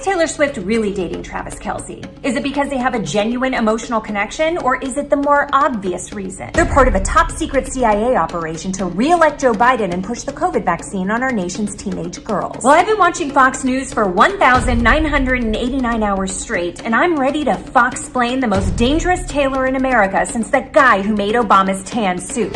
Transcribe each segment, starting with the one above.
is Taylor Swift really dating Travis Kelce? Is it because they have a genuine emotional connection, or is it the more obvious reason? They're part of a top-secret CIA operation to re-elect Joe Biden and push the COVID vaccine on our nation's teenage girls. Well, I've been watching Fox News for 1,989 hours straight, and I'm ready to Fox-explain the most dangerous Taylor in America since that guy who made Obama's tan suit.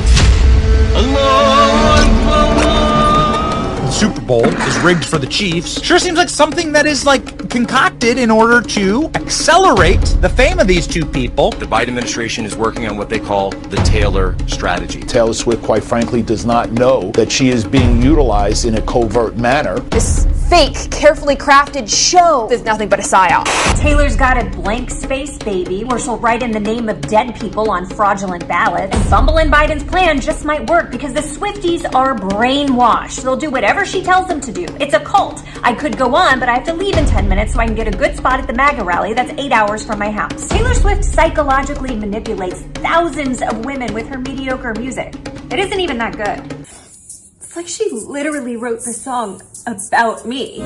The Super Bowl is rigged for the Chiefs. Sure seems like something that is, concocted in order to accelerate the fame of these two people. The Biden administration is working on what they call the Taylor strategy. Taylor Swift, quite frankly, does not know that she is being utilized in a covert manner. This fake, carefully crafted show is nothing but a psyop. Taylor's got a blank space, baby, where she'll write in the name of dead people on fraudulent ballots. And bumbling Biden's plan just might work because the Swifties are brainwashed. They'll do whatever she tells them to do. It's a cult. I could go on, but I have to leave in 10 minutes so I can get a good spot at the MAGA rally that's 8 hours from my house. Taylor Swift psychologically manipulates thousands of women with her mediocre music. It isn't even that good. It's like she literally wrote the song about me.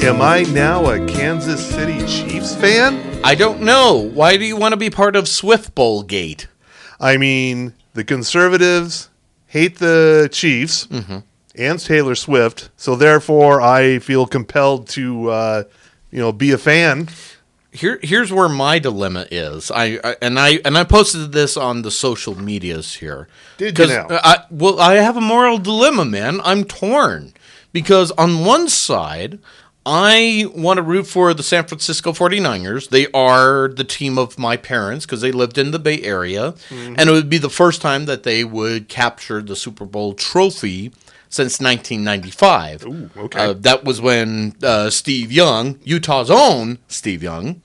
Am I now a Kansas City Chiefs fan? I don't know. Why do you want to be part of SwiftBowlGate? I mean, the conservatives hate the Chiefs and Taylor Swift, so therefore I feel compelled to, be a fan. Here's where my dilemma is. I posted this on the social medias here. Did you now? I have a moral dilemma, man. I'm torn because on one side, I want to root for the San Francisco 49ers. They are the team of my parents because they lived in the Bay Area. And it would be the first time that they would capture the Super Bowl trophy since 1995. Ooh, okay. That was when Steve Young, Utah's own Steve Young,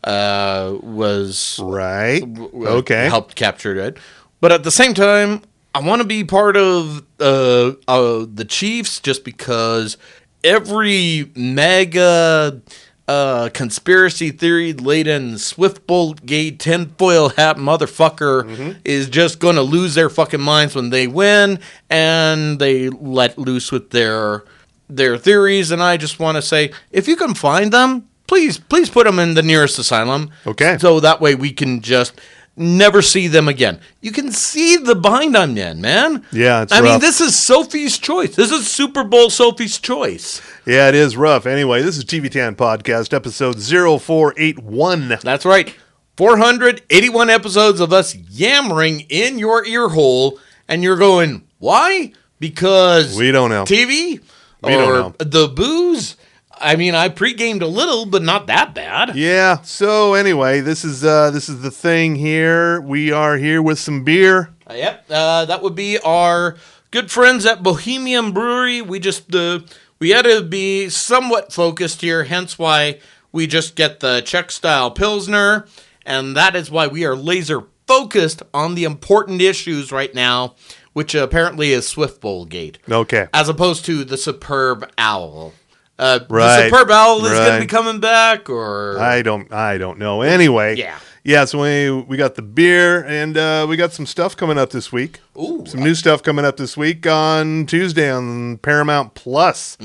was... Right. Okay. Helped capture it. But at the same time, I want to be part of the Chiefs just because... Every mega conspiracy theory laden SwiftBowlGate tinfoil hat motherfucker is just going to lose their fucking minds when they win and they let loose with their theories. And I just want to say, if you can find them, please put them in the nearest asylum. Okay. So that way we can just never see them again. You can see the bind I'm in, man. Yeah, it's rough. rough. I mean, this is Sophie's Choice. This is Super Bowl Sophie's Choice. Yeah, it is rough. Anyway, this is TV Tan Podcast, episode 0481. That's right. 481 episodes of us yammering in your ear hole, and you're going, why? Because we don't know. TV? We or don't know. The booze? I mean, I pre-gamed a little, but not that bad. Yeah. So anyway, this is the thing here. We are here with some beer. Yep. That would be our good friends at Bohemian Brewery. We just we had to be somewhat focused here, hence why we just get the Czech style Pilsner, and that is why we are laser focused on the important issues right now, which apparently is SwiftBowlGate. Okay. As opposed to the Superb Owl. Right. The Superb Owl is going to be coming back, or I don't know. Anyway, yeah. So we got the beer, and we got some stuff coming up this week. Ooh, some new stuff coming up this week on Tuesday on Paramount Plus.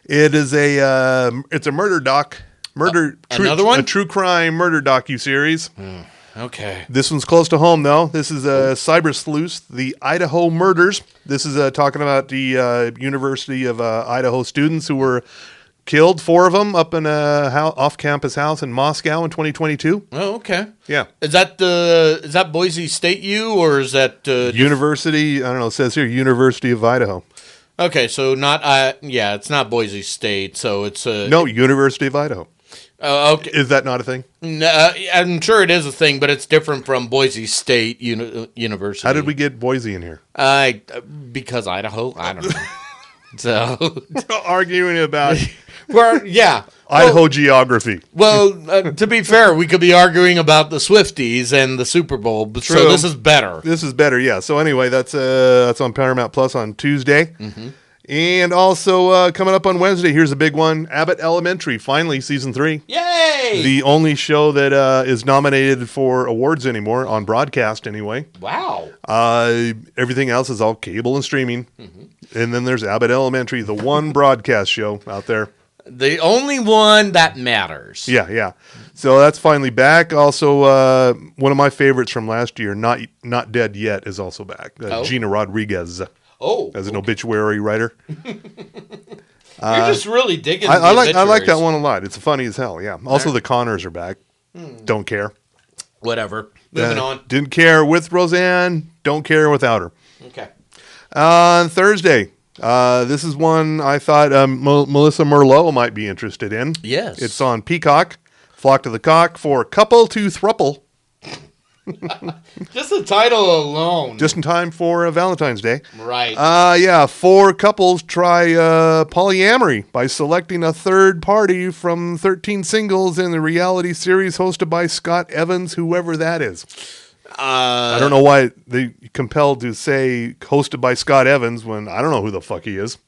It is it's a another one, a true crime murder docu-series. Okay. This one's close to home, though. This is Cyber Sleuths, the Idaho Murders. This is talking about the University of Idaho students who were killed, 4 of them, up in a off-campus house in Moscow in 2022. Oh, okay. Yeah. Is that Boise State U, or is that... University, I don't know, it says here, University of Idaho. Okay, so not... it's not Boise State, so it's... No, University of Idaho. Okay. Is that not a thing? No, I'm sure it is a thing, but it's different from Boise State University. How did we get Boise in here? Because Idaho? I don't know. So arguing about Yeah. Idaho geography. Well, to be fair, we could be arguing about the Swifties and the Super Bowl, but so True. this is better. This is better, yeah. So anyway, that's on Paramount Plus on Tuesday. And also coming up on Wednesday, here's a big one. Abbott Elementary, finally, season 3. Yay! The only show that is nominated for awards anymore, on broadcast anyway. Wow. Everything else is all cable and streaming. And then there's Abbott Elementary, the one broadcast show out there. The only one that matters. Yeah. So that's finally back. Also, one of my favorites from last year, Not Dead Yet, is also back. Gina Rodriguez. As an obituary writer. You're just really digging I like obituaries. that one a lot. It's funny as hell, yeah. Also, the Connors are back. Don't care. Whatever. Moving on. Didn't care with Roseanne. Don't care without her. Okay. On Thursday, this is one I thought Melissa Merlot might be interested in. Yes. It's on Peacock. Flock to the Cock for Couple to Thruple. Just the title alone. Just in time for Valentine's Day. Right. 4 couples try polyamory by selecting a third party from 13 singles in the reality series hosted by Scott Evans, whoever that is. I don't know why they compelled to say hosted by Scott Evans when I don't know who the fuck he is.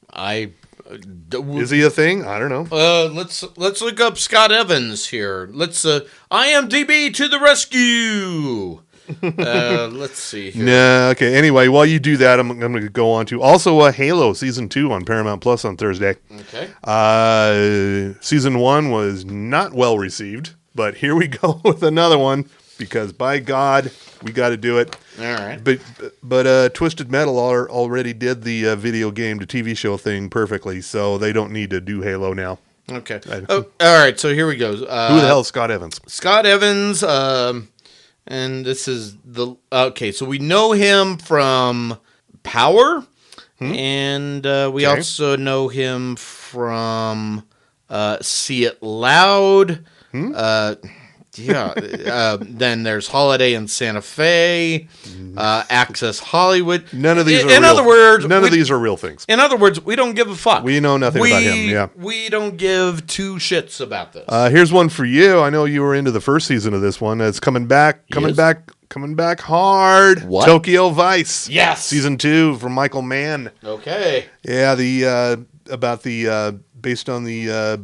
Is he a thing? I don't know. Let's look up Scott Evans here. Let's IMDb to the rescue. Let's see here. Nah, okay. Anyway, while you do that, I'm going to go on to also Halo Season 2 on Paramount Plus on Thursday. Okay. Season 1 was not well received, but here we go with another one because by God, we got to do it. All right. But Twisted Metal already did the video game to TV show thing perfectly, so they don't need to do Halo now. Okay. All right. So here we go. Who the hell is Scott Evans? Scott Evans, and this is okay. So we know him from Power, and we also know him from See It Loud. Then there's Holiday in Santa Fe, Access Hollywood. None of these these are real things. In other words, we don't give a fuck. We know nothing about him. Yeah, we don't give two shits about this. Here's one for you. I know you were into the first season of this one. It's coming back hard. What? Tokyo Vice. Yes, season 2 from Michael Mann. Okay. Yeah, based on the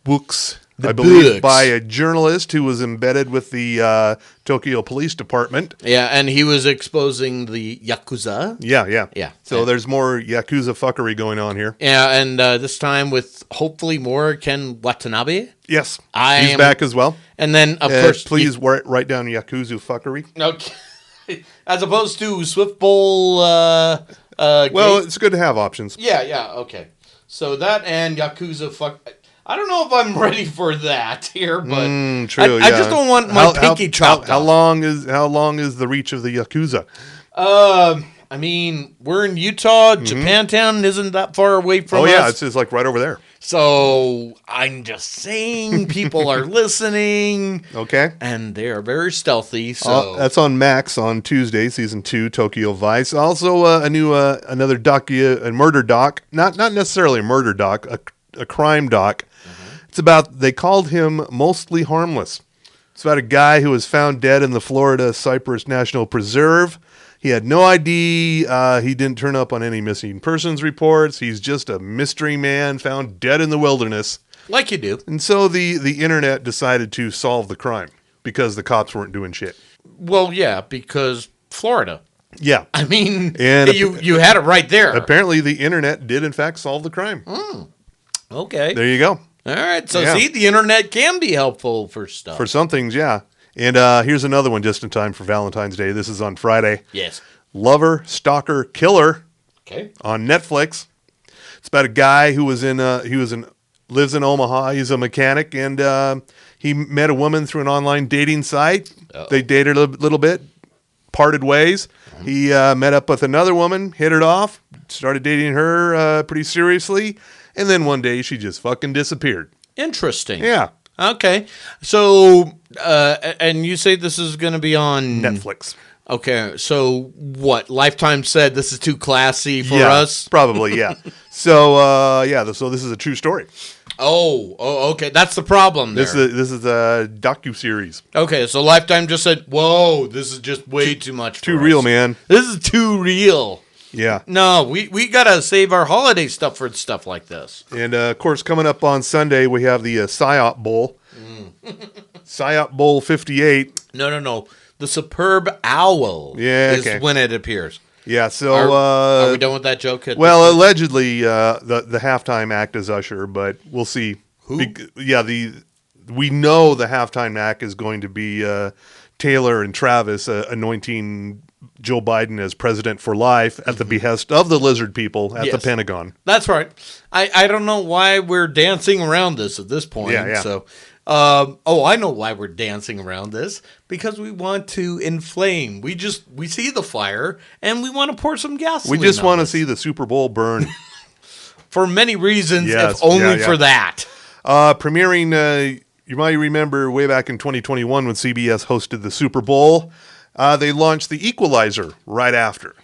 books. I believe by a journalist who was embedded with the Tokyo Police Department. Yeah, and he was exposing the Yakuza. Yeah. So there's more Yakuza fuckery going on here. Yeah, and this time with hopefully more Ken Watanabe. Yes, he's back as well. And then, of course... Please write down Yakuza fuckery. Okay. As opposed to SwiftBowl... well, it's good to have options. Yeah, okay. So that and Yakuza fuck... I don't know if I'm ready for that here, but true, I just don't want my pinky chopped how long is the reach of the Yakuza? I mean, we're in Utah. Japantown isn't that far away from us. Oh, yeah, it's just like right over there. So I'm just saying people are listening. Okay. And they are very stealthy. So that's on Max on Tuesday, season 2, Tokyo Vice. Also another a murder doc. Not necessarily a murder doc, a crime doc. It's about, they called him Mostly Harmless. It's about a guy who was found dead in the Florida Cypress National Preserve. He had no ID. He didn't turn up on any missing persons reports. He's just a mystery man found dead in the wilderness. Like you do. And so the internet decided to solve the crime because the cops weren't doing shit. Well, yeah, because Florida. Yeah. I mean, and you had it right there. Apparently the internet did in fact solve the crime. Okay. There you go. All right. So see, the internet can be helpful for stuff. For some things, yeah. And here's another one just in time for Valentine's Day. This is on Friday. Yes. Lover, Stalker, Killer. Okay. On Netflix. It's about a guy who lives in Omaha. He's a mechanic, and he met a woman through an online dating site. They dated a little bit, parted ways. He met up with another woman, hit it off, started dating her pretty seriously, and then one day she just fucking disappeared. Interesting. Yeah. Okay. So, and you say this is going to be on Netflix. Okay, so what? Lifetime said this is too classy for us? Probably, yeah. So, so this is a true story. Oh, okay. That's the problem there. This is a docuseries. Okay, so Lifetime just said, whoa, this is just way too much for Too us. real, man. This is too real. Yeah. No, we got to save our holiday stuff for stuff like this. And, of course, coming up on Sunday, we have the PSYOP Bowl. PSYOP Bowl 58. No. The Superb Owl is okay. when it appears. Yeah, so... Are we done with that joke? Well, allegedly, the halftime act is Usher, but we'll see. Who? We know the halftime act is going to be Taylor and Travis anointing Joe Biden as president for life at the behest of the lizard people at the Pentagon. That's right. I don't know why we're dancing around this at this point. Yeah. So, I know why we're dancing around this. Because we want to inflame. We see the fire and we want to pour some gasoline. We just want to this. see the Super Bowl burn. For many reasons, Yes, if only yeah. for that. Premiering, you might remember way back in 2021 when CBS hosted the Super Bowl, they launched The Equalizer right after.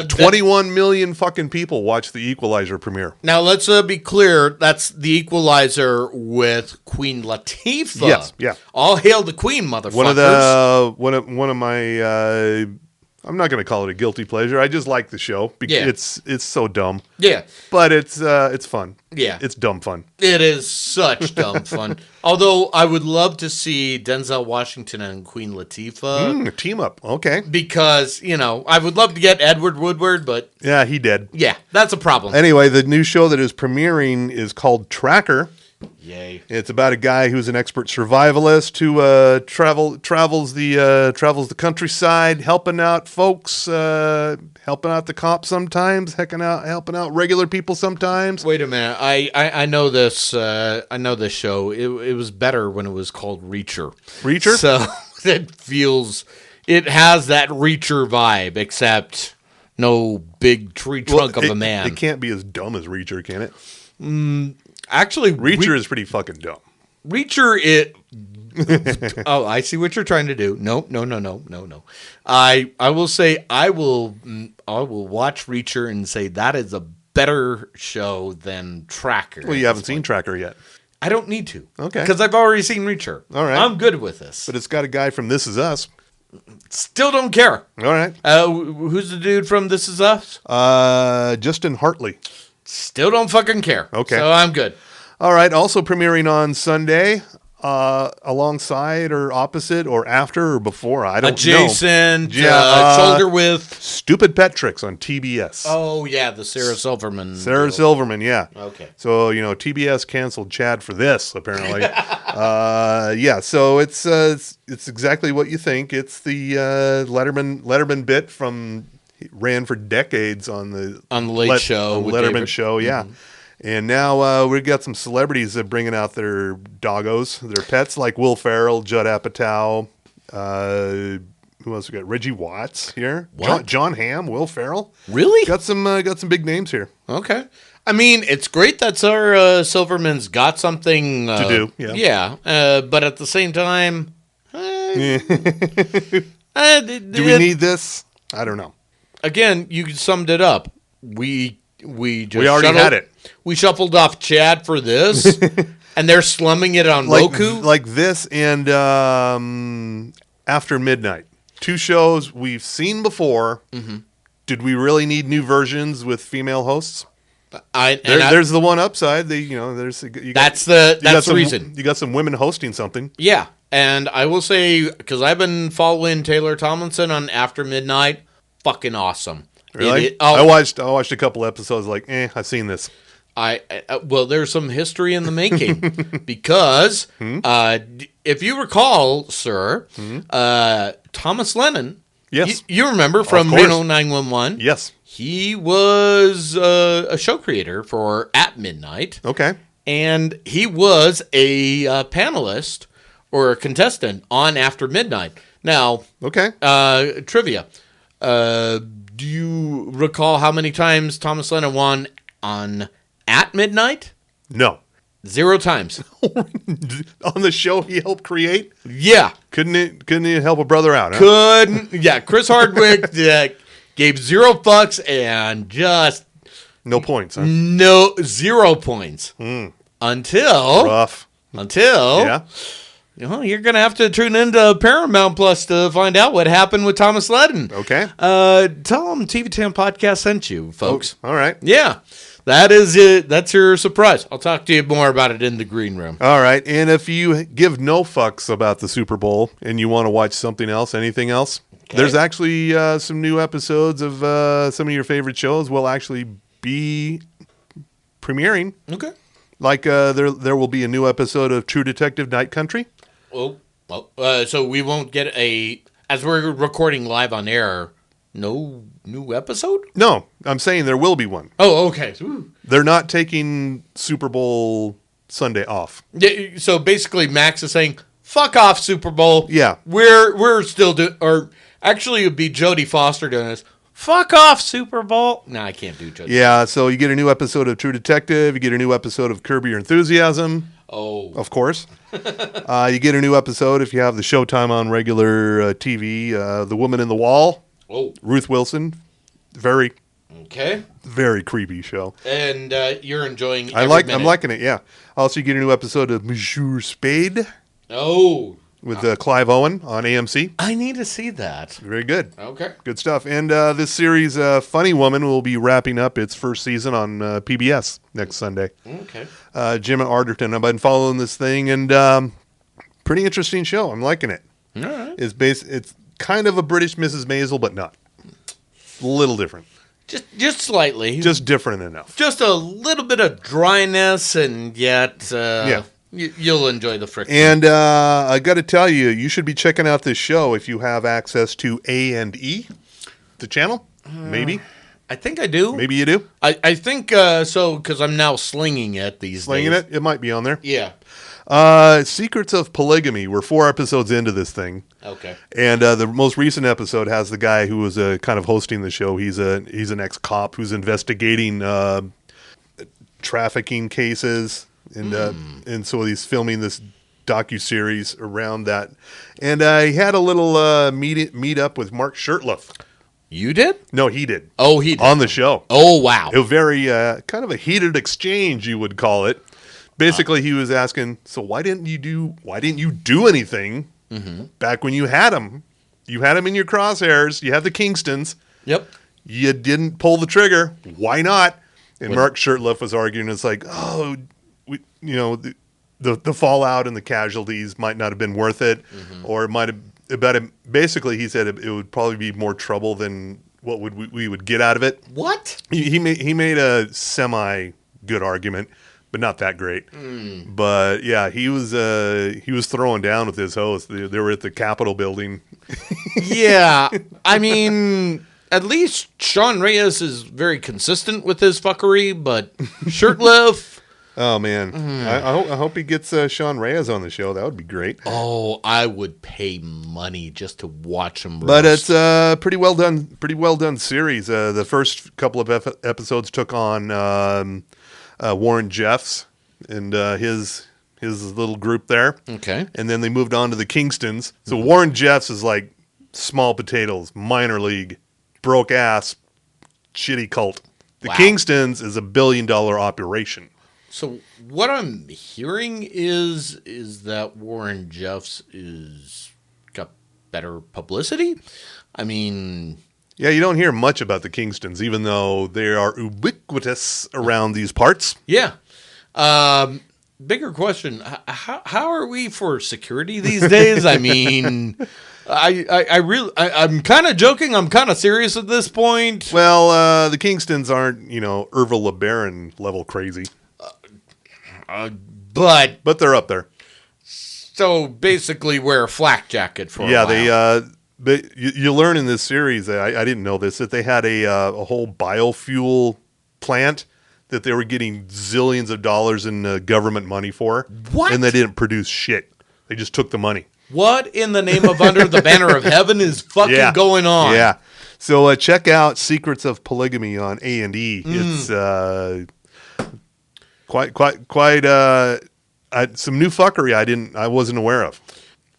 21 million fucking people watched The Equalizer premiere. Now, let's be clear. That's The Equalizer with Queen Latifah. Yes, yeah. All hail the Queen, motherfuckers. One of my I'm not going to call it a guilty pleasure. I just like the show because it's so dumb. Yeah. But it's fun. Yeah. It's dumb fun. It is such dumb fun. Although I would love to see Denzel Washington and Queen Latifah. Team up. Okay. Because, I would love to get Edward Woodward, but Yeah, he did. yeah, that's a problem. Anyway, the new show that is premiering is called Tracker. Yay. It's about a guy who's an expert survivalist who travels the countryside, helping out folks, helping out the cops sometimes, helping out regular people sometimes. Wait a minute. I know this. I know this show. It was better when it was called Reacher. Reacher? So it has that Reacher vibe, except no big tree trunk of a man. It can't be as dumb as Reacher, can it? Actually, Reacher is pretty fucking dumb. Reacher, oh, I see what you're trying to do. No. I will say I will watch Reacher and say that is a better show than Tracker. Well, you haven't seen Tracker yet. I don't need to. Okay. Because I've already seen Reacher. All right. I'm good with this. But it's got a guy from This Is Us. Still don't care. All right. Who's the dude from This Is Us? Justin Hartley. Still don't fucking care. Okay. So I'm good. All right. Also premiering on Sunday, alongside or opposite or after or before, I don't know. Adjacent, Yeah, shoulder with. Stupid Pet Tricks on TBS. Oh, yeah, the Sarah Silverman. Sarah Silverman, yeah. Okay. So, TBS canceled Chad for this, apparently. So it's exactly what you think. It's the Letterman bit from... He ran for decades on the Late Show. on the with Letterman David. show, yeah. Mm-hmm. And now we've got some celebrities that are bringing out their doggos, their pets, like Will Ferrell, Judd Apatow. Who else we got? Reggie Watts here. What? John Hamm, Will Ferrell. Really? Got some big names here. Okay. I mean, it's great that Sarah Silverman's got something to do. Yeah. Yeah. But at the same time, Do we need this? I don't know. Again, you summed it up. We already had it. We shuffled off Chad for this, and they're slumming it on Roku. Like this and After Midnight. Two shows we've seen before. Mm-hmm. Did we really need new versions with female hosts? There's the one upside. That's the reason. You got some women hosting something. Yeah, and I will say, because I've been following Taylor Tomlinson on After Midnight, fucking awesome. Really? I watched a couple episodes. Like, I've seen this. Well, there's some history in the making because if you recall, sir, Thomas Lennon. Yes, you remember from Reno 911. Yes, he was a show creator for At Midnight. Okay, and he was a panelist or a contestant on After Midnight. Now, okay, trivia. Do you recall how many times Thomas Lennon won on At Midnight? No. 0 times. On the show he helped create? Yeah. Couldn't help a brother out, huh? Couldn't. Yeah, Chris Hardwick gave 0 fucks and just No points, huh? 0 points. Until Rough. Yeah. You're going to have to tune into Paramount Plus to find out what happened with Thomas Ledden. Okay. Tell them TV Town Podcast sent you, folks. All right. Yeah. That is it. That's your surprise. I'll talk to you more about it in the green room. All right. And if you give no fucks about the Super Bowl and you want to watch something else, anything else, there's actually some new episodes of some of your favorite shows will actually be premiering. Okay. Like there will be a new episode of True Detective Night Country. Well, so we won't get as we're recording live on air, no new episode? No, I'm saying there will be one. Oh, okay. Ooh. They're not taking Super Bowl Sunday off. Yeah, so basically Max is saying, fuck off, Super Bowl. Yeah. We're still doing, or actually it would be Jodie Foster doing this. Fuck off, Super Bowl. No, I can't do Jodie. Yeah, so you get a new episode of True Detective. You get a new episode of Curb Your Enthusiasm. Oh. Of course. You get a new episode if you have the Showtime on regular TV. The Woman in the Wall. Oh. Ruth Wilson. Very creepy show. And you're enjoying I'm liking it, yeah. Also, you get a new episode of Monsieur Spade. Oh. With Clive Owen on AMC. I need to see that. Very good. Okay. Good stuff. And this series, Funny Woman, will be wrapping up its first season on PBS next Sunday. Okay. Jim Arterton. I've been following this thing, and pretty interesting show. I'm liking it. All right. It's kind of a British Mrs. Maisel, but not. A little different. Just slightly. Just different enough. Just a little bit of dryness, and yet you'll enjoy the friction. And I got to tell you, you should be checking out this show if you have access to A&E, the channel. Maybe. I think I do. Maybe you do. I think so, because I'm now slinging it these days. Slinging it? It might be on there. Yeah. Secrets of Polygamy. We're 4 episodes into this thing. Okay. And the most recent episode has the guy who was kind of hosting the show. He's an ex-cop who's investigating trafficking cases. And so he's filming this docuseries around that. And he had a little meet up with Mark Shurtleff. You did? No, he did. Oh, he did. On the show. Oh, wow. It was very kind of a heated exchange, you would call it. Basically, he was asking, so why didn't you do anything back when you had him? You had him in your crosshairs. You had the Kingstons. Yep. You didn't pull the trigger. Why not? And Mark Shurtleff was arguing. It's like, the fallout and the casualties might not have been worth it, or it might have. Basically, he said it would probably be more trouble than what we would get out of it. What? He made a semi good argument, but not that great. But yeah, he was throwing down with his host. They were at the Capitol building. Yeah, I mean, at least Sean Reyes is very consistent with his fuckery, but Shurtleff. Oh man, I hope he gets Sean Reyes on the show. That would be great. Oh, I would pay money just to watch him roast. But it's a pretty well done series. The first couple of episodes took on Warren Jeffs and his little group there. Okay. And then they moved on to the Kingstons. So Warren Jeffs is like small potatoes, minor league, broke ass, shitty cult. The Kingstons is $1 billion operation. So what I'm hearing is that Warren Jeffs is got better publicity. I mean, yeah, you don't hear much about the Kingstons, even though they are ubiquitous around these parts. Yeah. Bigger question: how are we for security these days? I mean, I'm kind of joking. I'm kind of serious at this point. Well, the Kingstons aren't, Ervil LeBaron level crazy. But they're up there. So basically, wear a flak jacket for a while. They you learn in this series. I didn't know this, that they had a whole biofuel plant that they were getting zillions of dollars in government money for. What? And they didn't produce shit. They just took the money. What in the name of Under the Banner of Heaven is fucking going on? Yeah. So check out Secrets of Polygamy on A&E. It's quite some new fuckery I wasn't aware of.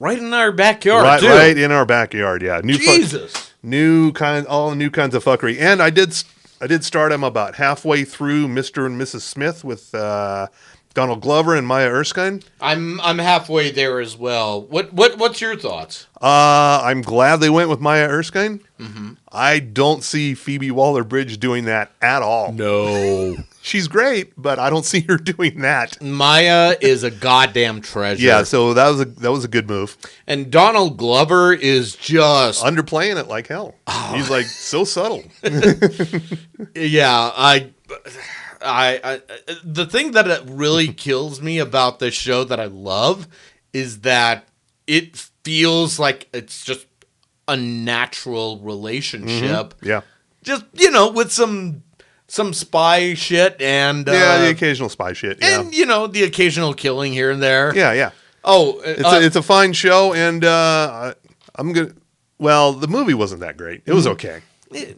right in our backyard, Right, too. right in our backyard. Yeah, Jesus. all new kinds of fuckery. And I did start. I'm about halfway through Mr. and Mrs. Smith with Donald Glover and Maya Erskine. I'm halfway there as well. What's your thoughts? I'm glad they went with Maya Erskine. Mm-hmm. I don't see Phoebe Waller-Bridge doing that at all. No. She's great, but I don't see her doing that. Maya is a goddamn treasure. Yeah, so that was a good move. And Donald Glover is just Underplaying it like hell. Oh. He's like so subtle. Yeah, I the thing that really kills me about this show that I love is that it feels like it's just a natural relationship. Mm-hmm. Yeah. Just, with some spy shit and the occasional spy shit. Yeah. And the occasional killing here and there. Yeah. Oh, it's a fine show, and I'm gonna. Well, the movie wasn't that great. It was okay.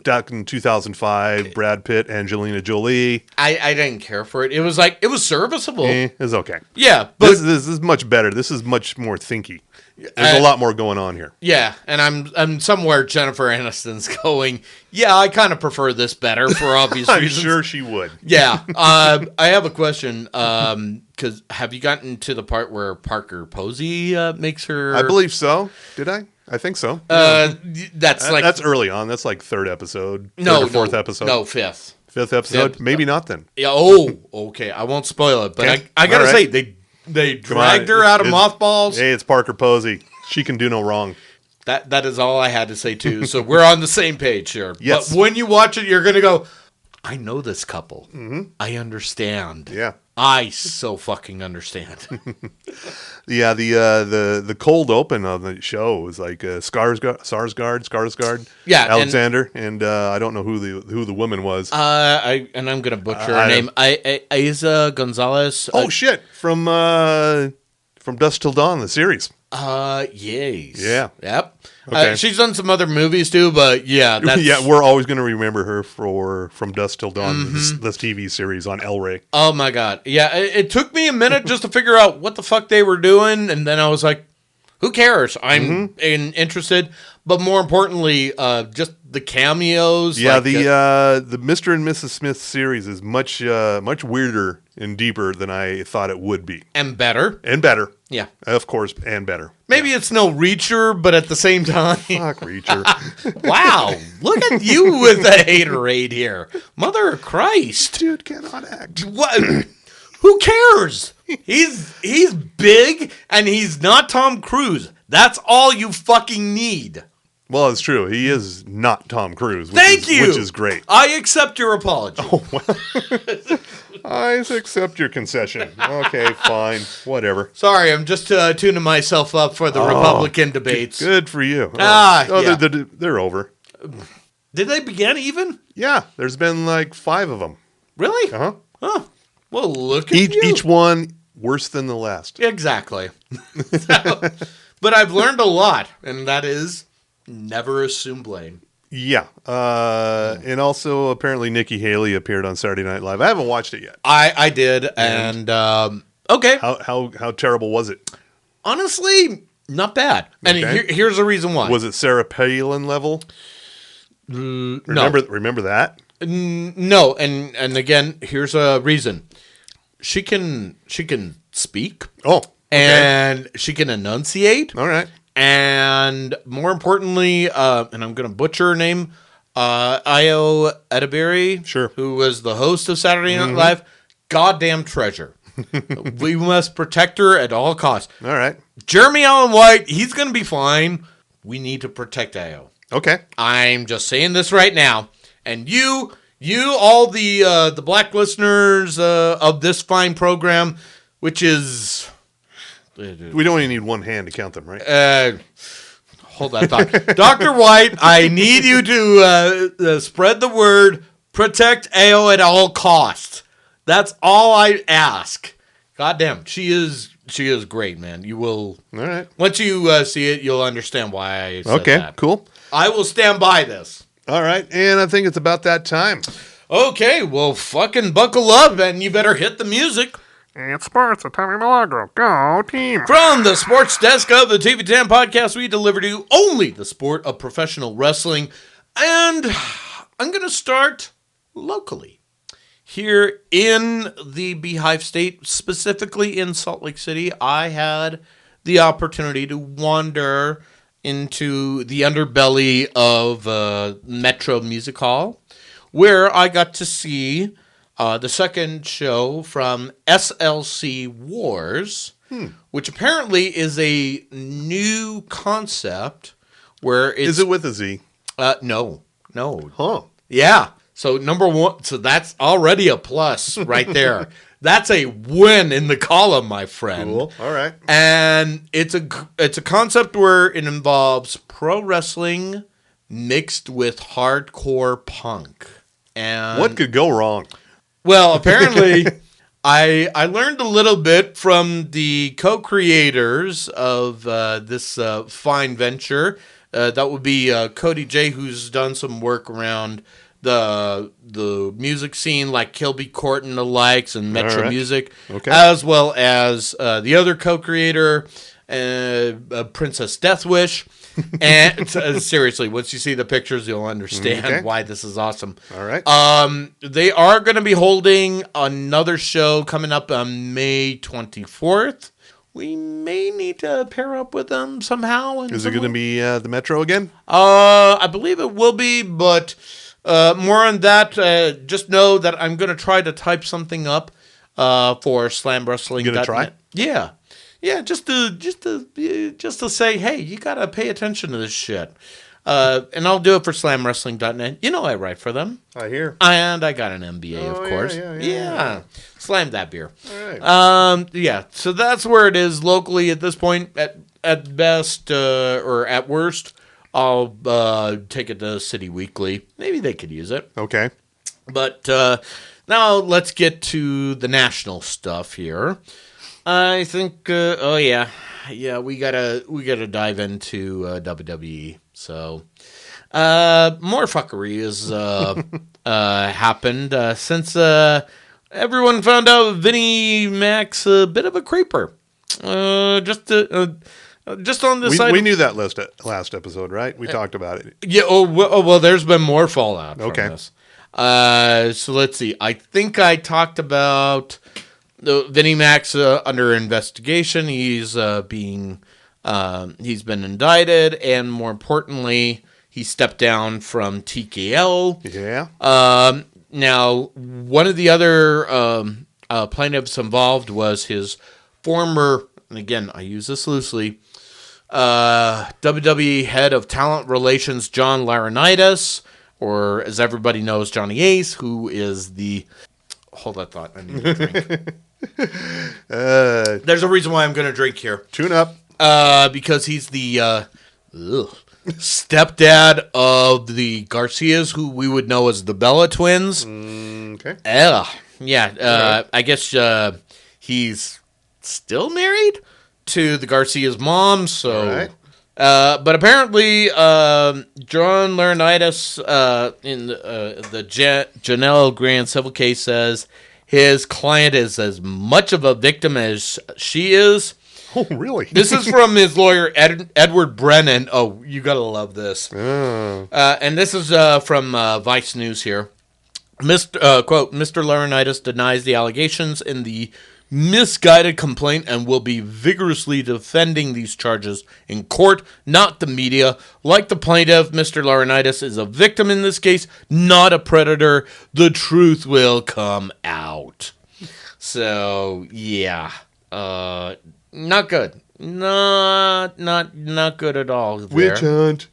Back in 2005, Brad Pitt, Angelina Jolie. I didn't care for it. It was serviceable. It was okay. Yeah, but this is much better. This is much more thinky. There's a lot more going on here. Yeah, and I'm somewhere Jennifer Aniston's going, yeah, I kind of prefer this better for obvious I'm reasons. sure she would. Yeah. I have a question. Because have you gotten to the part where Parker Posey makes her... I believe so. Did I? I think so. That's early on. That's like third episode. No, third or fourth episode. No, fifth. Fifth episode? Maybe not then. Yeah. Oh, okay. I won't spoil it, but Okay. I gotta All right. say they dragged her out of mothballs. Hey, it's Parker Posey. She can do no wrong. That is all I had to say too. So we're on the same page here. Yes. But when you watch it, you're gonna go, I know this couple. Mm-hmm. I understand. Yeah. I so fucking understand. Yeah, the cold open of the show was like Skarsgård. Yeah, Alexander, and I don't know who the woman was. I'm gonna butcher her name. Isa Gonzalez. Oh shit! From Dusk Till Dawn, the series. Yes. Yeah. Yep. Okay. She's done some other movies too, but yeah, that's... Yeah, we're always going to remember her from Dusk Till Dawn, this TV series on El Rey. Oh my god. Yeah, it took me a minute just to figure out what the fuck they were doing, and then I was like, who cares? I'm interested. But more importantly, just the cameos. Yeah, like, the Mr. and Mrs. Smith series is much weirder and deeper than I thought it would be. And better. And better. Yeah. Of course, and better. Maybe it's no Reacher, but at the same time. Fuck Reacher. Wow. Look at you with the haterade here. Mother of Christ. Dude cannot act. What? Who cares? He's big and he's not Tom Cruise. That's all you fucking need. Well, it's true. He is not Tom Cruise. Thank you. Which is great. I accept your apology. Oh, well. I accept your concession. Okay, fine. Whatever. Sorry, I'm just tuning myself up for the Republican debates. Good for you. Yeah. They're over. Did they begin even? Yeah, there's been like 5 of them. Really? Uh-huh. Huh. Well, look at you. Each one worse than the last. Exactly. But I've learned a lot, and that is never assume blame. Yeah. And also, apparently, Nikki Haley appeared on Saturday Night Live. I haven't watched it yet. I did, and okay. How terrible was it? Honestly, not bad. And here's the reason why. Was it Sarah Palin level? No. Remember that? No, and again, here's a reason. She can speak. Oh, okay. And she can enunciate. All right. And more importantly, and I'm going to butcher her name, Io Edeberry, sure, who was the host of Saturday Night Live, goddamn treasure. We must protect her at all costs. All right. Jeremy Allen White, he's going to be fine. We need to protect Io. Okay. I'm just saying this right now. And you, all the black listeners of this fine program, which is... We don't even need one hand to count them, right? Hold that thought. Dr. White, I need you to spread the word, protect Ao at all costs. That's all I ask. Goddamn, she is great, man. You will... All right. Once you see it, you'll understand why I said that. Okay, cool. I will stand by this. All right, and I think it's about that time. Okay, well, fucking buckle up, and you better hit the music. And sports with Tommy Milagro. Go team. From the sports desk of the TV10 podcast, we deliver to you only the sport of professional wrestling. And I'm going to start locally. Here in the Beehive State, specifically in Salt Lake City, I had the opportunity to wander into the underbelly of Metro Music Hall, where I got to see the second show from SLC Wars, which apparently is a new concept where it's... Is it with a Z? No. Huh. Yeah. So number one, so that's already a plus right there. That's a win in the column, my friend. Cool. All right. And it's a concept where it involves pro wrestling mixed with hardcore punk. And What could go wrong? well, apparently, I learned a little bit from the co-creators of this fine venture. That would be Cody J, who's done some work around the music scene, like Kilby Court and the likes, and Metro Music, as well as the other co-creator, Princess Deathwish. And seriously, once you see the pictures, you'll understand why this is awesome. All right. They are going to be holding another show coming up on May 24th. We may need to pair up with them somehow. Is it going to be the Metro again? I believe it will be, but more on that. Just know that I'm going to try to type something up for Slam Wrestling. You going to try? Yeah. Yeah, just to say, hey, you gotta pay attention to this shit, and I'll do it for SlamWrestling.net. You know I write for them. I hear. And I got an MBA, of course. Yeah. Slam that beer. All right. Yeah. So that's where it is locally at this point. At best, or at worst, I'll take it to City Weekly. Maybe they could use it. Okay. But now let's get to the national stuff here. I think, we gotta dive into WWE. So, more fuckery has happened since everyone found out Vinnie Mac's a bit of a creeper. Just on this side, we knew that last episode, right? We talked about it. Yeah. Well, there's been more fallout from Okay. this. So let's see. I think I talked about. Vinnie Mac's under investigation. He's been indicted, and more importantly, he stepped down from TKO. Yeah. Now, one of the other plaintiffs involved was his former, and again, I use this loosely, WWE head of talent relations, John Laurinaitis, or as everybody knows, Johnny Ace, who is the... Hold that thought. I need a drink. There's a reason why I'm going to drink here. Tune up. Because he's the stepdad of the Garcias, who we would know as the Bella twins. Okay. Yeah. I guess he's still married to the Garcias' mom. So, right. But apparently, John Laurinaitis in the Janelle Grand civil case says his client is as much of a victim as she is. Oh, really? This is from his lawyer, Edward Brennan. Oh, you gotta love this. And this is from Vice News here. Quote, Mr. Laurinaitis denies the allegations in the misguided complaint and will be vigorously defending these charges in court, not the media. Like the plaintiff, Mr. Laurinaitis is a victim in this case, not a predator. The truth will come out. So, yeah. Not good. Not good at all there. Witch hunt.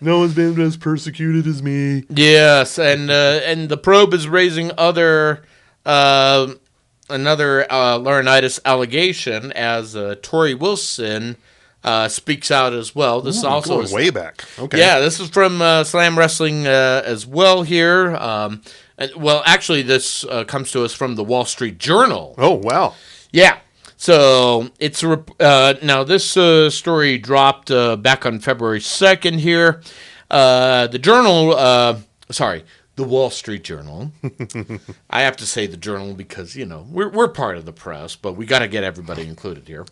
No one's been as persecuted as me. Yes, and the probe is raising another Laurinaitis allegation as Tori Wilson speaks out as well. This is also going way back. Okay. Yeah, this is from Slam Wrestling as well here. Actually, this comes to us from the Wall Street Journal. Oh, wow. Yeah. So it's now this story dropped back on February 2nd here. The Journal, the Wall Street Journal. I have to say the Journal because, we're part of the press, but we got to get everybody included here.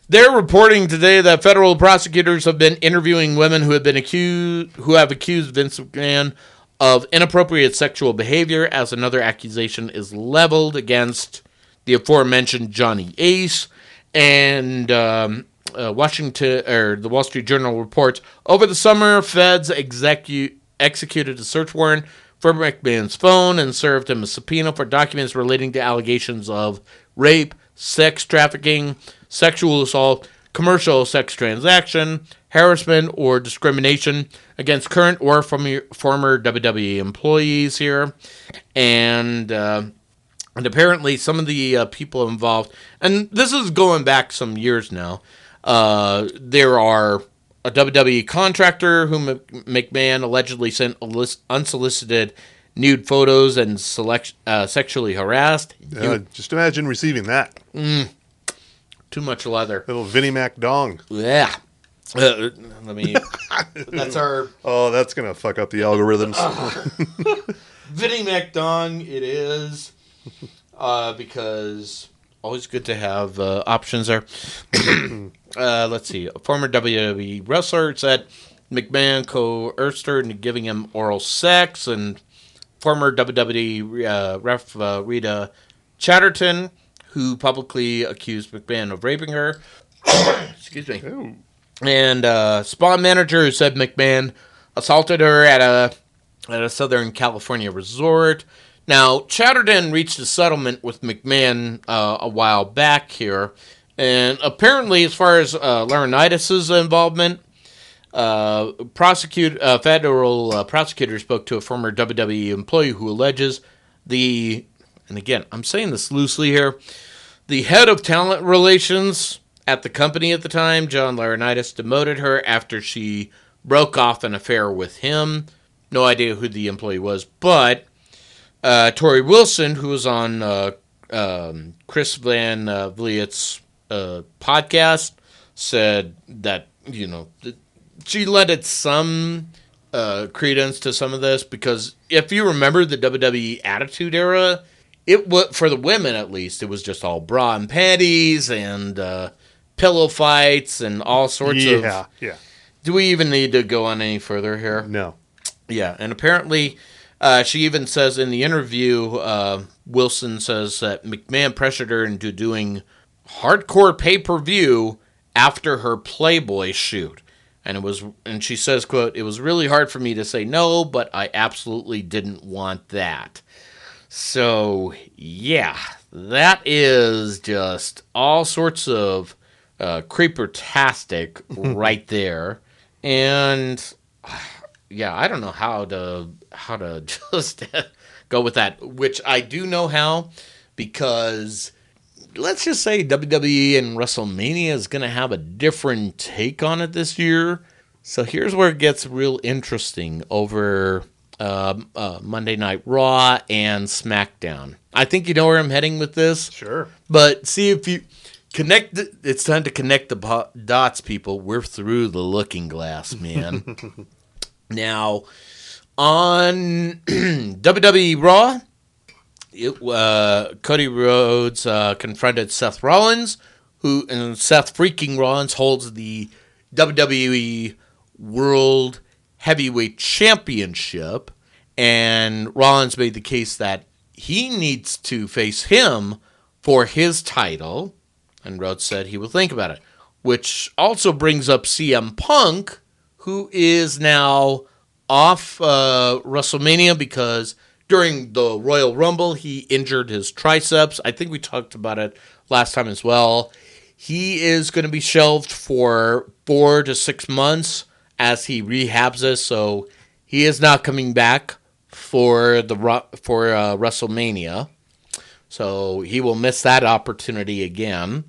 They're reporting today that federal prosecutors have been interviewing women who have accused Vince McMahon of inappropriate sexual behavior as another accusation is leveled against the aforementioned Johnny Ace. And the Wall Street Journal reports, over the summer, feds executed a search warrant for McMahon's phone and served him a subpoena for documents relating to allegations of rape, sex trafficking, sexual assault, commercial sex transaction, harassment, or discrimination against current or former WWE employees here. And apparently some of the people involved, and this is going back some years now, there are a WWE contractor whom McMahon allegedly sent unsolicited nude photos and sexually harassed. Just imagine receiving that. Too much leather. Little Vinnie Mac dong. Yeah. That's our... Oh, that's going to fuck up the algorithms. Vinnie Mac dong, it is. Because... always good to have options there. Let's see. A former WWE wrestler said McMahon coerced her into giving him oral sex, and former WWE ref Rita Chatterton, who publicly accused McMahon of raping her. Excuse me. Ooh. And Spawn manager who said McMahon assaulted her at a Southern California resort. Now, Chatterton reached a settlement with McMahon a while back here, and apparently, as far as Laurinaitis' involvement, federal prosecutor spoke to a former WWE employee who alleges and again, I'm saying this loosely here, the head of talent relations at the company at the time, John Laurinaitis, demoted her after she broke off an affair with him. No idea who the employee was, but... Tori Wilson, who was on Chris Van Vliet's podcast, said that, she lended some credence to some of this because if you remember the WWE Attitude Era, it was, for the women at least, it was just all bra and panties and pillow fights and all sorts of... Yeah. Do we even need to go on any further here? No. Yeah, and apparently... she even says in the interview, Wilson says that McMahon pressured her into doing hardcore pay-per-view after her Playboy shoot. And she says, quote, "It was really hard for me to say no, but I absolutely didn't want that." So, yeah, that is just all sorts of creeper-tastic right there. And... yeah, I don't know how to just go with that, which I do know how, because let's just say WWE and WrestleMania is going to have a different take on it this year. So here's where it gets real interesting over Monday Night Raw and SmackDown. I think you know where I'm heading with this. Sure. But see if you connect, it's time to connect the dots, people. We're through the looking glass, man. Now, on WWE Raw, Cody Rhodes confronted Seth Rollins, and Seth freaking Rollins holds the WWE World Heavyweight Championship, and Rollins made the case that he needs to face him for his title, and Rhodes said he will think about it, which also brings up CM Punk, who is now off WrestleMania because during the Royal Rumble, he injured his triceps. I think we talked about it last time as well. He is going to be shelved for 4 to 6 months as he rehabs this, so he is not coming back for WrestleMania. So he will miss that opportunity again.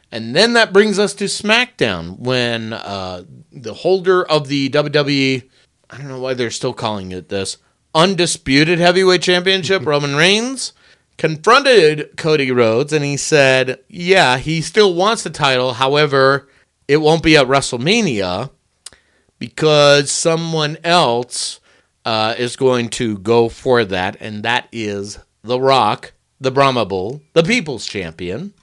And then that brings us to SmackDown, when the holder of the WWE, I don't know why they're still calling it this, Undisputed Heavyweight Championship, Roman Reigns, confronted Cody Rhodes, and he said, yeah, he still wants the title, however, it won't be at WrestleMania, because someone else is going to go for that, and that is The Rock, the Brahma Bull, the People's Champion.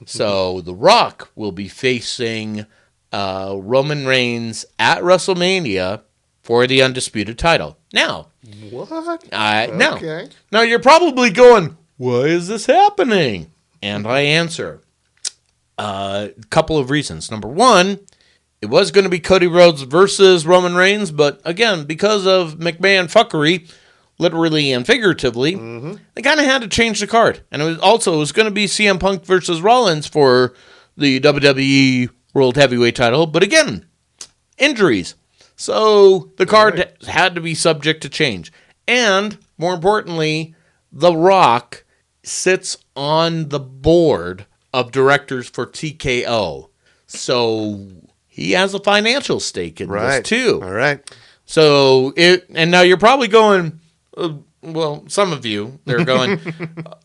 So The Rock will be facing Roman Reigns at WrestleMania for the undisputed title. Now, What? now you're probably going, why is this happening? And I answer, a couple of reasons. Number one, it was going to be Cody Rhodes versus Roman Reigns, but again, because of McMahon fuckery, literally and figuratively, they kind of had to change the card. And it was going to be CM Punk versus Rollins for the WWE World Heavyweight title, but again, injuries. So the card had to be subject to change. And more importantly, The Rock sits on the board of directors for TKO. So he has a financial stake in this too. All right. So and now you're probably going, well, some of you, they're going,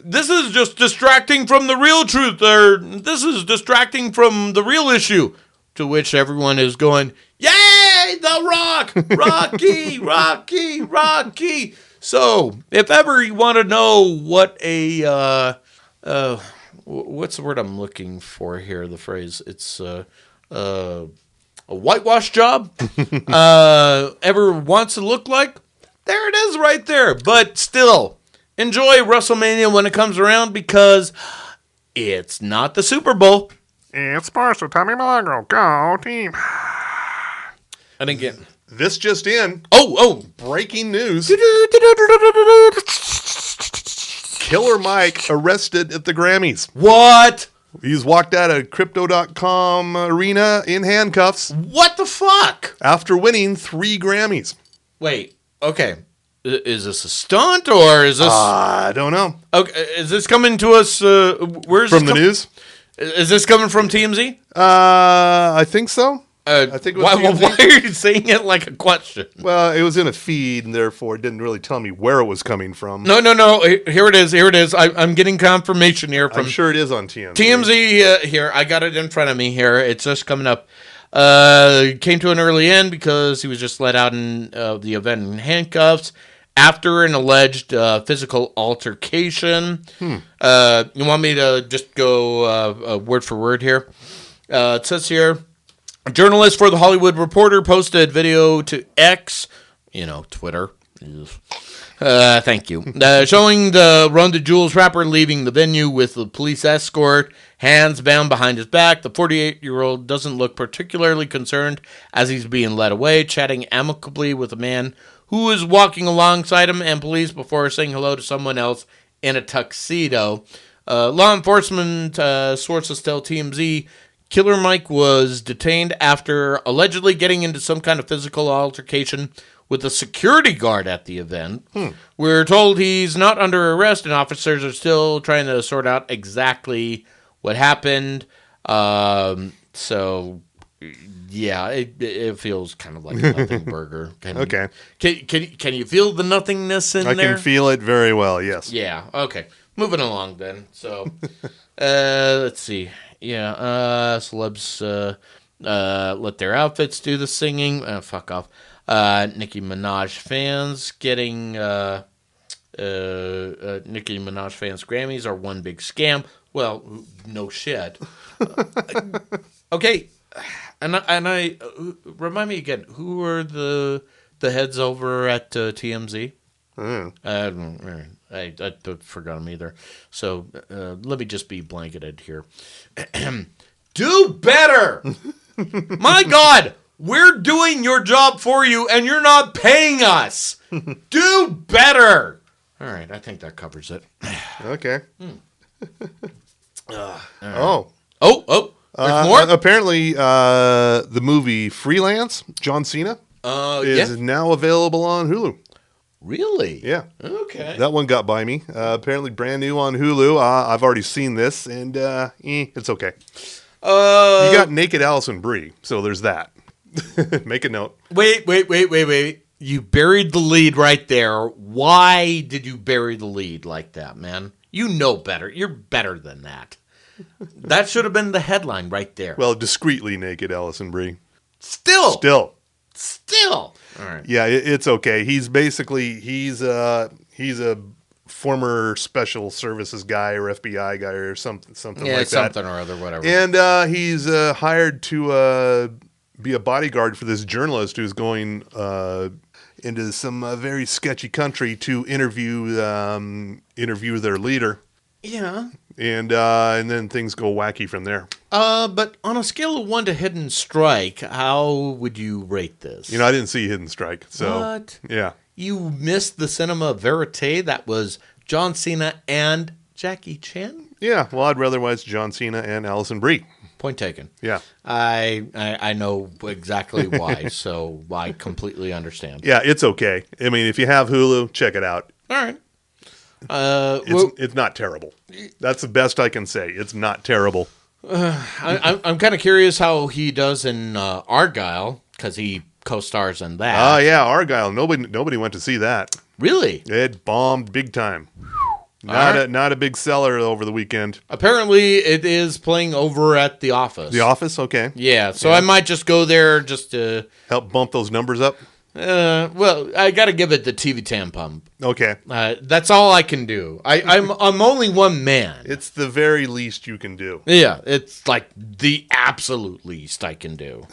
this is just distracting from the real truth, or this is distracting from the real issue. To which everyone is going, yay, The Rock, Rocky, Rocky, Rocky. So if ever you want to know what what's the word I'm looking for here? The phrase, it's a whitewash job ever wants to look like, there it is right there. But still, enjoy WrestleMania when it comes around, because it's not the Super Bowl. It's sports with Tommy Milagro. Go team. And again, This just in. oh, Breaking news. Killer Mike arrested at the Grammys. what? He's walked out of Crypto.com arena in handcuffs What the fuck? after winning 3 Grammys. Wait, okay. Is this a stunt, or is this... I don't know. okay, is this coming to us... where's From this the news? Is this coming from TMZ? I think so. I think it was why TMZ. are you saying it like a question? Well, it was in a feed, and therefore it didn't really tell me where it was coming from. No. Here it is. I'm getting confirmation here from I'm sure it is on TMZ. TMZ. Here, I got it in front of me here. It's just coming up. Came to an early end because he was just let out in the event in handcuffs after an alleged physical altercation. You want me to just go word for word here? It says here, a journalist for The Hollywood Reporter posted video to X, Twitter. Thank you. Showing the Run the Jewels rapper leaving the venue with the police escort, hands bound behind his back. The 48-year-old doesn't look particularly concerned as he's being led away, chatting amicably with a man who is walking alongside him and police before saying hello to someone else in a tuxedo. Law enforcement sources tell TMZ Killer Mike was detained after allegedly getting into some kind of physical altercation with a security guard at the event. We're told he's not under arrest, and officers are still trying to sort out exactly what happened. So, yeah, it feels kind of like a nothing burger. Okay. Can you feel the nothingness in I there? can feel it very well, yes. Yeah, okay. Moving along then. So, let's see. Yeah, celebs let their outfits do the singing. Fuck off. Nicki Minaj fans getting Nicki Minaj fans Grammys are one big scam. Well, no shit. Okay, and I remind me again, who are the heads over at TMZ? I forgot them either. So let me just be blanketed here. Do better. My God. We're doing your job for you, and you're not paying us. Do better. All right, I think that covers it. Okay. Right. Oh, there's more? Apparently, the movie Freelance, John Cena, is now available on Hulu. Really? Yeah. Okay. That one got by me. Apparently brand new on Hulu. I've already seen this, and it's okay. You got Naked Allison Brie, so there's that. Make a note. Wait. You buried the lead right there. Why did you bury the lead like that, man? You know better. You're better than that. That should have been the headline right there. Well, discreetly naked Allison Brie. Still. All All right. Yeah, it's okay. He's a former special services guy or FBI guy or something Yeah, like that. something or other, whatever. And he's hired to be a bodyguard for this journalist who's going into some very sketchy country to interview their leader. Yeah. And then things go wacky from there. But on a scale of 1 to Hidden Strike, how would you rate this? I didn't see Hidden Strike. So, What? yeah. You missed the cinema verite that was John Cena and Jackie Chan? Yeah, well, I'd rather watch John Cena and Alison Brie. Point taken. Yeah. I know exactly why, so I completely understand. Yeah, it's okay. I mean, if you have Hulu, check it out. All right. It's not terrible. That's the best I can say. It's not terrible. I'm kind of curious how he does in Argyle, because he co-stars in that. Oh, yeah, Argyle. Nobody went to see that. Really? It bombed big time. Not a big seller over the weekend. Apparently, it is playing over at The Office. The Office? Okay. Yeah, so I might just go there just to... Help bump those numbers up? Well, I got to give it the TV Tam pump. Okay. That's all I can do. I'm only one man. It's the very least you can do. Yeah, it's like the absolute least I can do.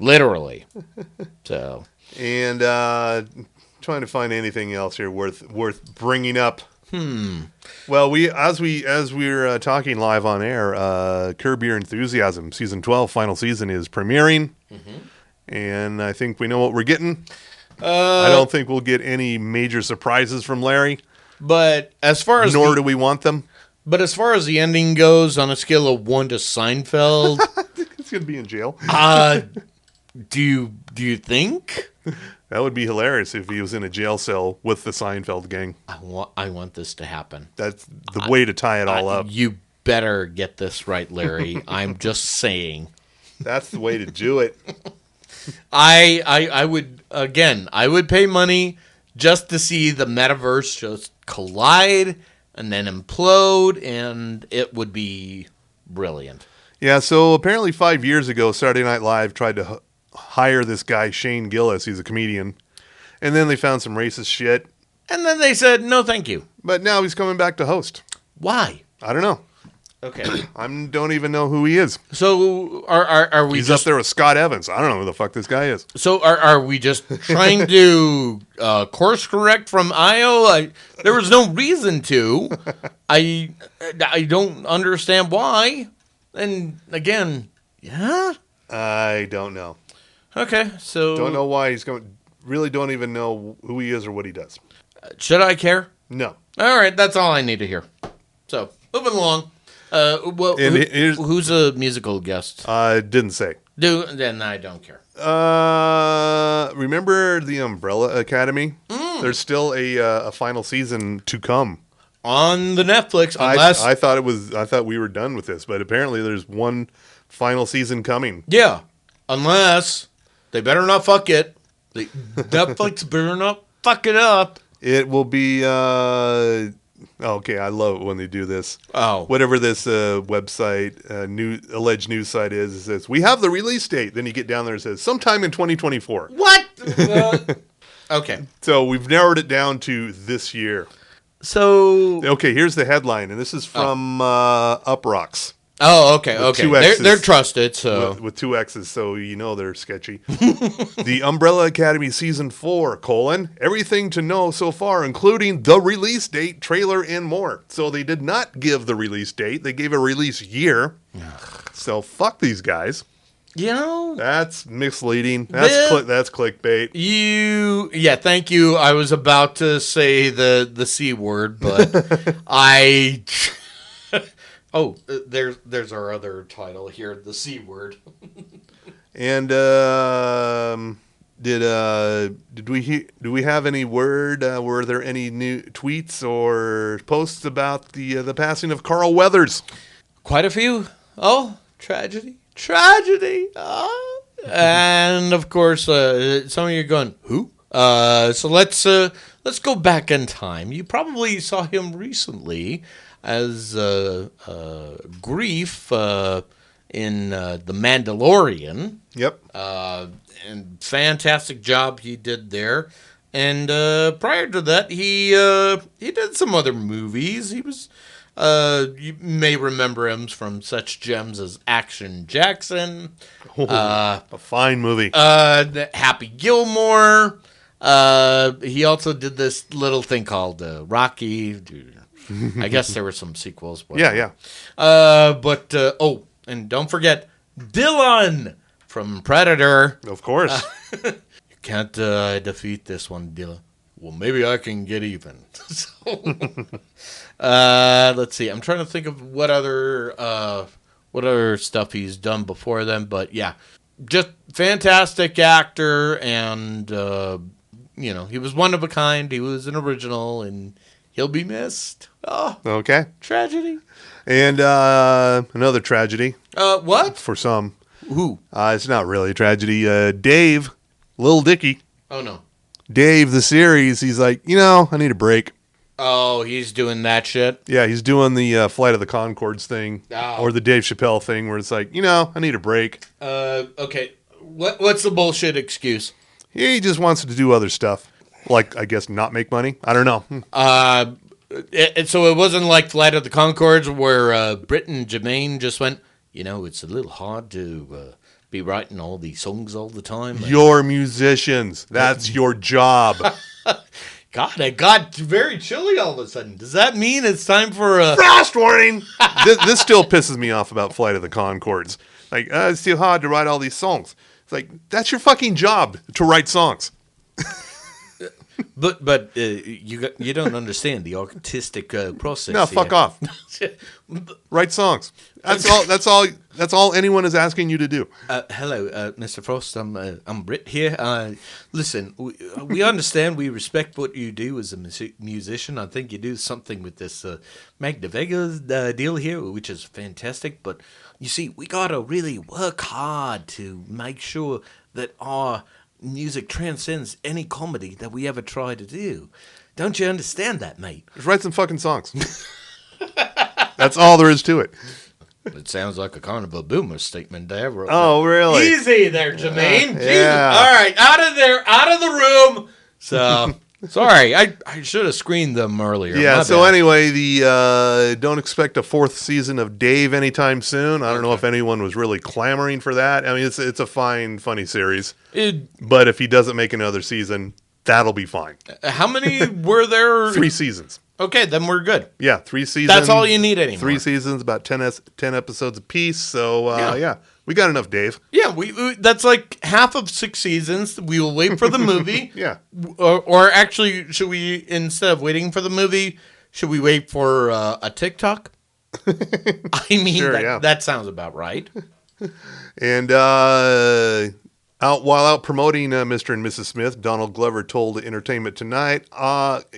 Literally. So. And trying to find anything else here worth bringing up. Well, as we're talking live on air, Curb Your Enthusiasm season 12 final season is premiering, and I think we know what we're getting. I don't think we'll get any major surprises from Larry. But as far as do we want them. But as far as the ending goes, on a scale of 1 to Seinfeld, He's gonna be in jail. do you think? That would be hilarious if he was in a jail cell with the Seinfeld gang. I want this to happen. That's the way to tie it all up. You better get this right, Larry. I'm just saying. That's the way to do it. I would pay money just to see the metaverse just collide and then implode, and it would be brilliant. Yeah, so apparently 5 years ago, Saturday Night Live tried to hire this guy, Shane Gillis. He's a comedian. And then they found some racist shit. And then they said, no, thank you. But now he's coming back to host. Why? I don't know. Okay. I don't even know who he is. So are we He's just up there with Scott Evans. I don't know who the fuck this guy is. So are we just trying to course correct from Io? There was no reason to. I don't understand why. And again, yeah. I don't know. Okay, so Don't know why he's going. Really don't even know who he is or what he does. Should I care? No. All right, that's all I need to hear. So moving along. Well, who's a musical guest? Didn't say. Then I don't care. Remember the Umbrella Academy? There's still a final season to come On the Netflix, unless I thought we were done with this, but apparently there's one final season coming. yeah, unless they better not fuck it. Netflix better not fuck it up. It will be. Okay, I love it when they do this. Oh, Whatever this website, alleged news site is, it says, we have the release date. Then you get down there and it says, sometime in 2024. what? Okay, So we've narrowed it down to this year. so Okay, here's the headline, and this is from Uprocks. oh, okay, okay. two X's. They're trusted, so With two X's, so you know they're sketchy. The Umbrella Academy Season 4, everything to know so far, including the release date, trailer, and more. So they did not give the release date. They gave a release year. So fuck these guys. you know. That's misleading. That's clickbait. Yeah, thank you. I was about to say the C word, but I. Oh, there's our other title here, the C word. And did we have any word? Were there any new tweets or posts about the passing of Carl Weathers? Quite a few. Oh, tragedy. Oh. And of course, some of you are going, who? So let's go back in time. You probably saw him recently as Grief in The Mandalorian. Yep. And fantastic job he did there. And prior to that, he did some other movies. He was you may remember him from such gems as Action Jackson, A fine movie. Happy Gilmore. He also did this little thing called Rocky. I guess there were some sequels. But, yeah. And don't forget Dylan from Predator. Of course. You can't defeat this one, Dylan. Well, maybe I can get even. So, let's see. I'm trying to think of what other stuff he's done before then. But yeah, just fantastic actor, and he was one of a kind. He was an original, and he'll be missed. Oh, Okay. tragedy. And another tragedy What? for some. Who? It's not really a tragedy. Dave, Lil Dicky, Oh no. Dave, the series, he's like, I need a break. Oh, he's doing that shit. Yeah, he's doing the Flight of the Conchords thing, Oh. or the Dave Chappelle thing, where it's like, I need a break. Okay. What's the bullshit excuse? He just wants to do other stuff, like, I guess, not make money. I don't know. So it wasn't like Flight of the Conchords where Britt and Jermaine just went, it's a little hard to be writing all these songs all the time. You're musicians. That's your job. God, it got very chilly all of a sudden. Does that mean it's time for a... Frost warning! This still pisses me off about Flight of the Conchords. Like, it's too hard to write all these songs. It's like, that's your fucking job, to write songs. But you don't understand the artistic process. No, fuck off. Write songs. That's all anyone is asking you to do. Hello, Mr. Frost. I'm Britt here. Listen, we understand. We respect what you do as a musician. I think you do something with this Magda Vega deal here, which is fantastic. But you see, we gotta really work hard to make sure that our music transcends any comedy that we ever try to do. Don't you understand that, mate? Just write some fucking songs. That's all there is to it. It sounds like a kind of a boomer statement there. Oh, really? Easy there, Jermaine. Jesus. Yeah. All right, out of there, out of the room. So, sorry, I should have screened them earlier. Yeah, My so bad. anyway, don't expect a fourth season of Dave anytime soon. I don't know if anyone was really clamoring for that. I mean, it's a fine, funny series. But if he doesn't make another season, that'll be fine. How many were there? 3 seasons. Okay, then we're good. Yeah, 3 seasons. That's all you need anymore. 3 seasons, about 10 episodes apiece. So, Yeah. yeah, we got enough, Dave. Yeah, we that's like half of 6 seasons. We will wait for the movie. Yeah. Or actually, should we, instead of waiting for the movie, should we wait for a TikTok? I mean, Sure, yeah. that sounds about right. And while out promoting Mr. and Mrs. Smith, Donald Glover told Entertainment Tonight,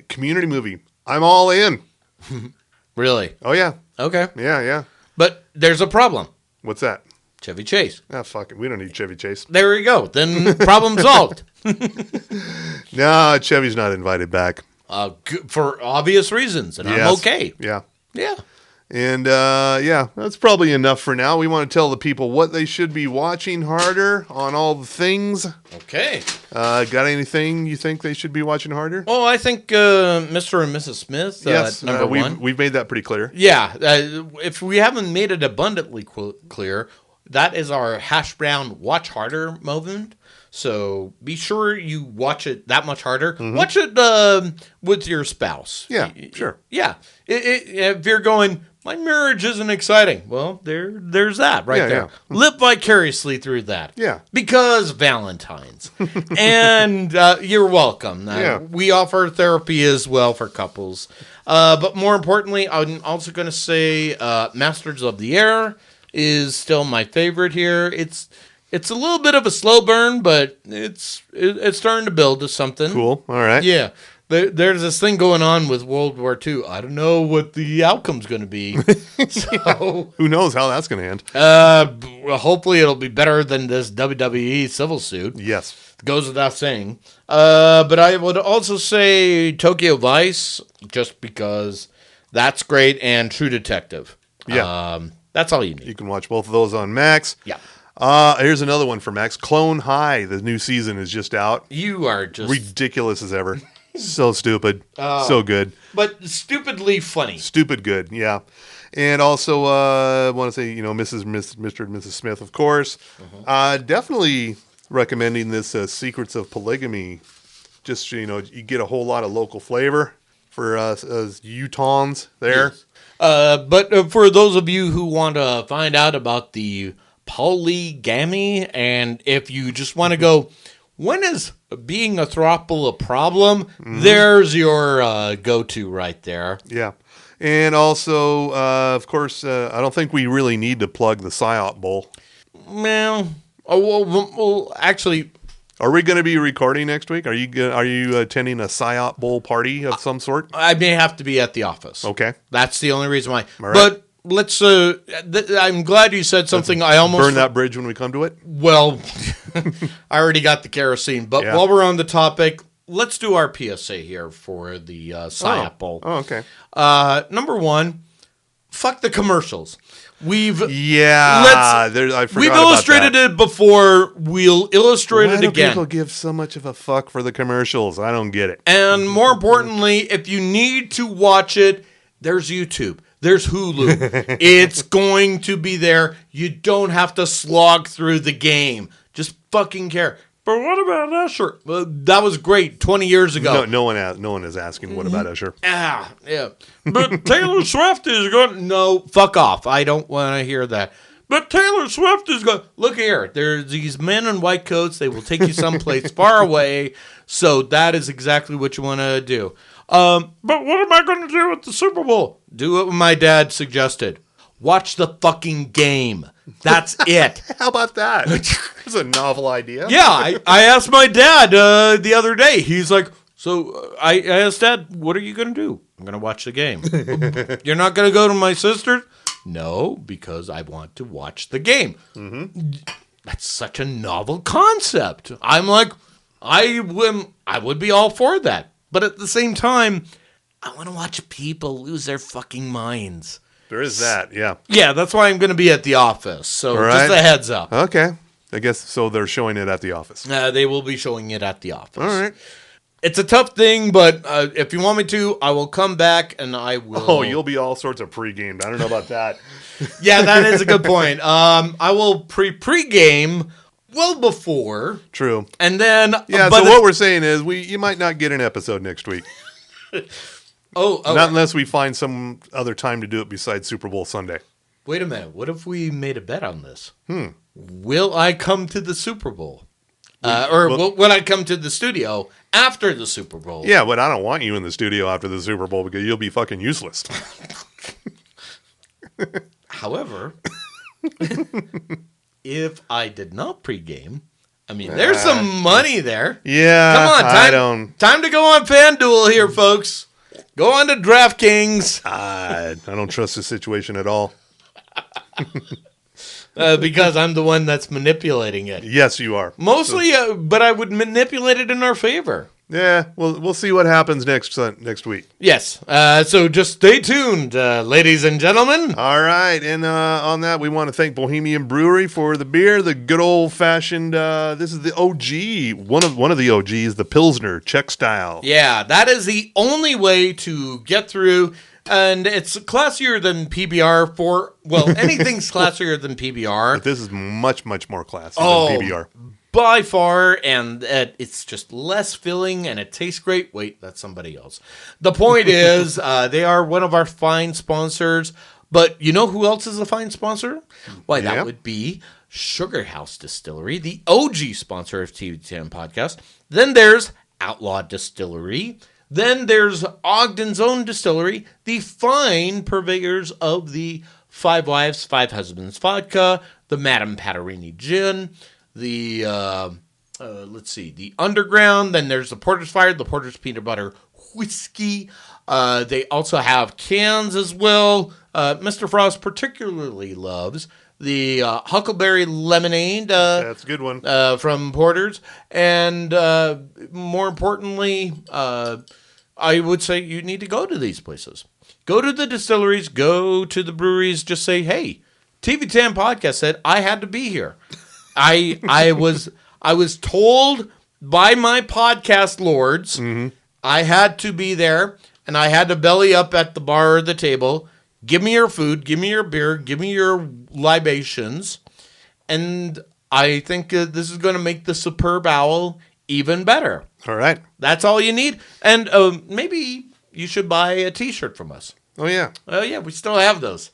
community movie. I'm all in. Really? Oh, yeah. Okay. Yeah. But there's a problem. What's that? Chevy Chase. Ah, fuck it. We don't need Chevy Chase. There we go. Then problem solved. No, Chevy's not invited back. For obvious reasons, and I'm Yes. okay. Yeah. Yeah. And, yeah, that's probably enough for now. We want to tell the people what they should be watching harder on all the things. Okay. Got anything you think they should be watching harder? Well, I think Mr. and Mrs. Smith, Yes, number one. we've made that pretty clear. Yeah. If we haven't made it abundantly clear, that is our hash brown watch harder moment. So be sure you watch it that much harder. Mm-hmm. Watch it with your spouse. Yeah, sure. Yeah. If you're going, my marriage isn't exciting. Well, there's that right Yeah, there. yeah. Live vicariously through that. Yeah. Because Valentine's. And you're welcome. Yeah. We offer therapy as well for couples. But more importantly, I'm also going to say Masters of the Air is still my favorite here. It's a little bit of a slow burn, but it's starting to build to something. Cool. All right. Yeah. There's this thing going on with World War II. I don't know what the outcome's going to be. So Who knows how that's going to end? hopefully it'll be better than this WWE civil suit. Yes. Goes without saying. But I would also say Tokyo Vice, just because that's great, and True Detective. Yeah. That's all you need. You can watch both of those on Max. Yeah. Here's another one for Max. Clone High. The new season is just out. You are just Ridiculous as ever. So stupid. So good. But stupidly funny. Stupid good. Yeah. And also, I want to say, Mr. and Mrs. Smith, of course. Definitely recommending this Secrets of Polygamy. Just, you get a whole lot of local flavor for us as Utahns there. Yes. But for those of you who want to find out about the polygamy, and if you just want to go, when is being a throuple a problem? There's your go-to right there. Yeah. And also, of course, I don't think we really need to plug the PSYOP Bowl. Well, actually, are we going to be recording next week? Are you attending a PSYOP Bowl party of some sort? I may have to be at the office. Okay. That's the only reason why. All right. But let's, I'm glad you said something. I almost burn that bridge when we come to it. Well, I already got the kerosene. But while we're on the topic, let's do our PSA here for the PSYOP Bowl. Oh, okay. Number one, fuck the commercials. We've illustrated it before. We'll illustrate it Why do again. people give so much of a fuck for the commercials? I don't get it. And more importantly, if you need to watch it, there's YouTube. There's Hulu. It's going to be there. You don't have to slog through the game. Just fucking care. But what about Usher? Well, that was great 20 years ago. No one is asking what about Usher. Yeah. But Taylor Swift is going. No, fuck off. I don't want to hear that. But Taylor Swift is going. Look here. There's these men in white coats. They will take you someplace far away. So that is exactly what you want to do. But what am I going to do with the Super Bowl? Do what my dad suggested. Watch the fucking game. That's it. How about that? That's a novel idea. Yeah, I asked my dad the other day. He's like, so I asked Dad, what are you going to do? I'm going to watch the game. You're not going to go to my sister's? No, because I want to watch the game. Mm-hmm. That's such a novel concept. I'm like, I would be all for that. But at the same time, I want to watch people lose their fucking minds. There is that, yeah. Yeah, that's why I'm going to be at the office. So right. Just a heads up. Okay. I guess so they're showing it at the office. They will be showing it at the office. All right. It's a tough thing, but if you want me to, I will come back and I will. Oh, you'll be all sorts of pre-gamed. I don't know about that. Yeah, that is a good point. I will pre-game well before. True. And then. Yeah, so what we're saying is you might not get an episode next week. Oh, not unless we find some other time to do it besides Super Bowl Sunday. Wait a minute. What if we made a bet on this? Will I come to the Super Bowl? Will I come to the studio after the Super Bowl? Yeah, but I don't want you in the studio after the Super Bowl because you'll be fucking useless. However, if I did not pregame, I mean, there's some money there. Yeah, come on, time to go on FanDuel here, folks. Go on to DraftKings. I don't trust the situation at all. Because I'm the one that's manipulating it. Yes, you are. Mostly, but I would manipulate it in our favor. Yeah, we'll see what happens next week. Yes. So just stay tuned, ladies and gentlemen. All right, and on that, we want to thank Bohemian Brewery for the beer, the good old fashioned. This is the OG, one of the OGs, the Pilsner Czech style. Yeah, that is the only way to get through. And it's classier than PBR anything's classier than PBR. But this is much, much more classy than PBR. By far, and it's just less filling, and it tastes great. Wait, that's somebody else. The point is, they are one of our fine sponsors, but you know who else is a fine sponsor? Why, that would be Sugar House Distillery, the OG sponsor of TV10 Podcast. Then there's Outlaw Distillery. Then there's Ogden's Own Distillery, the fine purveyors of the Five Wives, Five Husbands vodka, the Madame Patarini gin, the, the Underground. Then there's the Porter's Fire, the Porter's Peanut Butter Whiskey. They also have cans as well. Mr. Frost particularly loves the Huckleberry Lemonade. That's a good one. From Porter's. And more importantly, I would say you need to go to these places. Go to the distilleries, go to the breweries, just say, hey, TV10 podcast said I had to be here. I was told by my podcast lords I had to be there, and I had to belly up at the bar or the table. Give me your food, give me your beer, give me your libations, and I think this is going to make the Superb Owl even better. All right. That's all you need, and maybe you should buy a T-shirt from us. Oh, yeah. Oh, yeah, we still have those.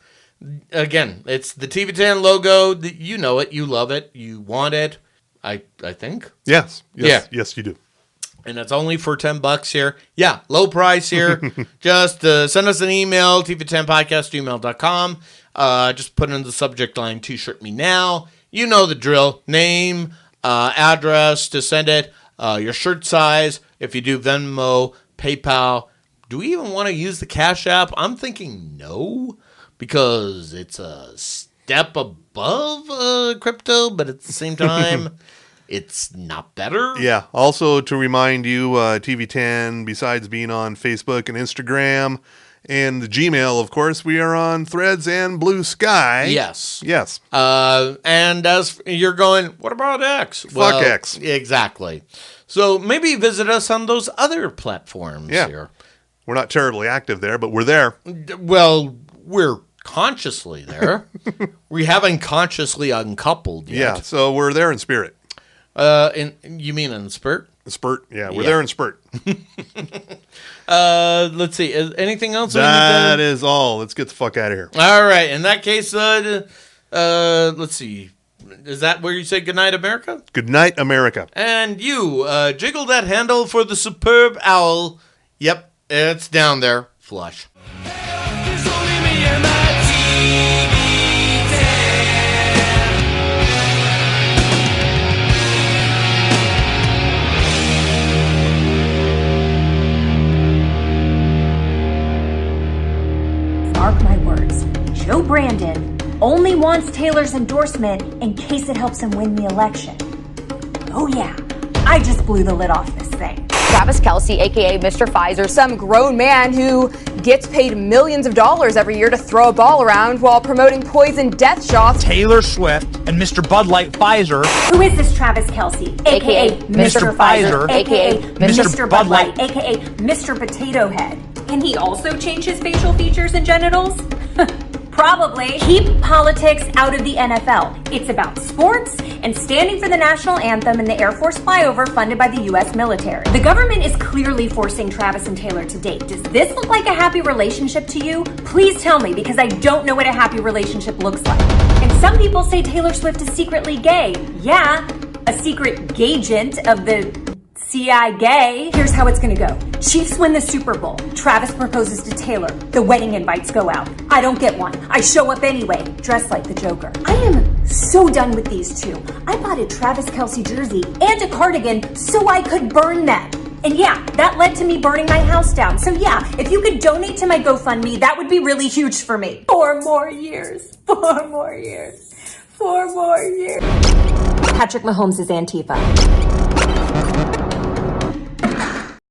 Again, it's the TV10 logo. You know it. You love it. You want it, I think. Yes. Yeah. Yes, you do. And it's only for $10 here. Yeah, low price here. Just send us an email, tv10podcast@gmail.com. Just put in the subject line, T-shirt me now. You know the drill. Name, address to send it, your shirt size. If you do Venmo, PayPal. Do we even want to use the Cash App? I'm thinking no, because it's a step above crypto, but at the same time, it's not better. Yeah. Also, to remind you, TV10, besides being on Facebook and Instagram and the Gmail, of course, we are on Threads and Blue Sky. Yes. Yes. And as you're going, what about X? Fuck X. Exactly. So maybe visit us on those other platforms here. We're not terribly active there, but we're there. Well, we're consciously there. We haven't consciously uncoupled yet. Yeah, so we're there in spirit. You mean in spurt? Spurt, yeah, we're there in spurt. Let's see. Is anything else? That is all. Let's get the fuck out of here. All right. In that case, let's see. Is that where you say goodnight, America? Good night, America. And you, jiggle that handle for the Superb Owl. Yep, it's down there. Flush. Mark my words, Joe Brandon only wants Taylor's endorsement in case it helps him win the election. Oh yeah, I just blew the lid off this thing. Travis Kelce, aka Mr. Pfizer, some grown man who gets paid millions of dollars every year to throw a ball around while promoting poison death shots. Taylor Swift and Mr. Bud Light Pfizer. Who is this Travis Kelce, aka Mr. Pfizer, aka Mr. Bud Light, aka Mr. Potato Head? Can he also change his facial features and genitals? Probably. Keep politics out of the NFL. It's about sports and standing for the national anthem and the Air Force flyover funded by the U.S. military. The government is clearly forcing Travis and Taylor to date. Does this look like a happy relationship to you? Please tell me, because I don't know what a happy relationship looks like. And some people say Taylor Swift is secretly gay. Yeah, a secret gagent of the CIA gay. Here's how it's gonna go. Chiefs win the Super Bowl. Travis proposes to Taylor. The wedding invites go out. I don't get one. I show up anyway, dressed like the Joker. I am so done with these two. I bought a Travis Kelce jersey and a cardigan so I could burn them. And yeah, that led to me burning my house down. So yeah, if you could donate to my GoFundMe, that would be really huge for me. 4 more years. 4 more years. 4 more years. Patrick Mahomes is Antifa.